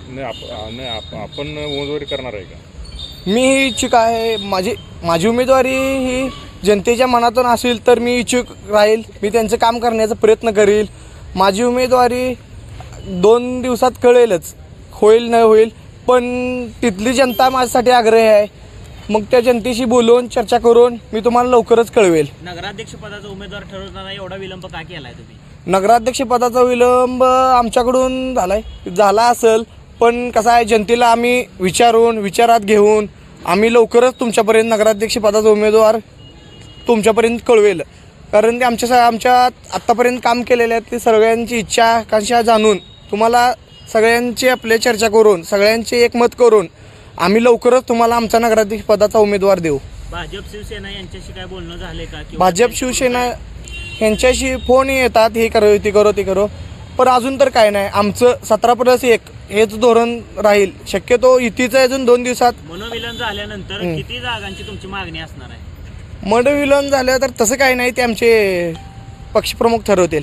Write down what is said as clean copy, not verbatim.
आपण उमेदवारी करणार आहे का? मी इच्छुक आहे. माझी उमेदवारी ही जनतेच्या मनातून असेल तर मी इच्छुक राहील. मी त्यांचं काम करण्याचा प्रयत्न करील. माझी उमेदवारी 2 दिवसात कळेलच, होईल न होईल, पण तिथली जनता माझ्यासाठी आग्रही आहे. मग त्या जनतेशी बोलून चर्चा करून मी तुम्हाला लवकरच कळवेल. नगराध्यक्ष पदाचा उमेदवार ठरवताना एवढा विलंब का केलाय तुम्ही? नगराध्यक्ष पदाचा विलंब आमच्याकडून झाला असेल, पण कसं आहे, जनतेला आम्ही विचारात घेऊन आम्ही लवकरच तुमच्यापर्यंत नगराध्यक्ष पदाचा उमेदवार तुमच्यापर्यंत कळवेल. कारण ते आमच्या आत्तापर्यंत काम केलेले आहेत ते सगळ्यांची इच्छा आकांक्षा जाणून तुम्हाला सगळ्यांची आपले चर्चा करून सगळ्यांचे एकमत करून आम्ही लवकरच तुम्हाला आमचा नगराध्यक्ष पदाचा उमेदवार देऊ. भाजप शिवसेना यांच्याशी काय बोलणं झाले का? भाजप शिवसेना यांच्याशी फोन येतात, हे करो ते करो, पण अजून तर काय नाही. आमचं 17+1 हेच धोरण राहील. शक्यतो युतीचं अजून 2 दिवसात मनोविलन झाल्यानंतर किती जागांची तुमची मागणी असणार आहे? मनोविलन झालं तर तसं काही नाही, ते आमचे पक्षप्रमुख ठरवतील.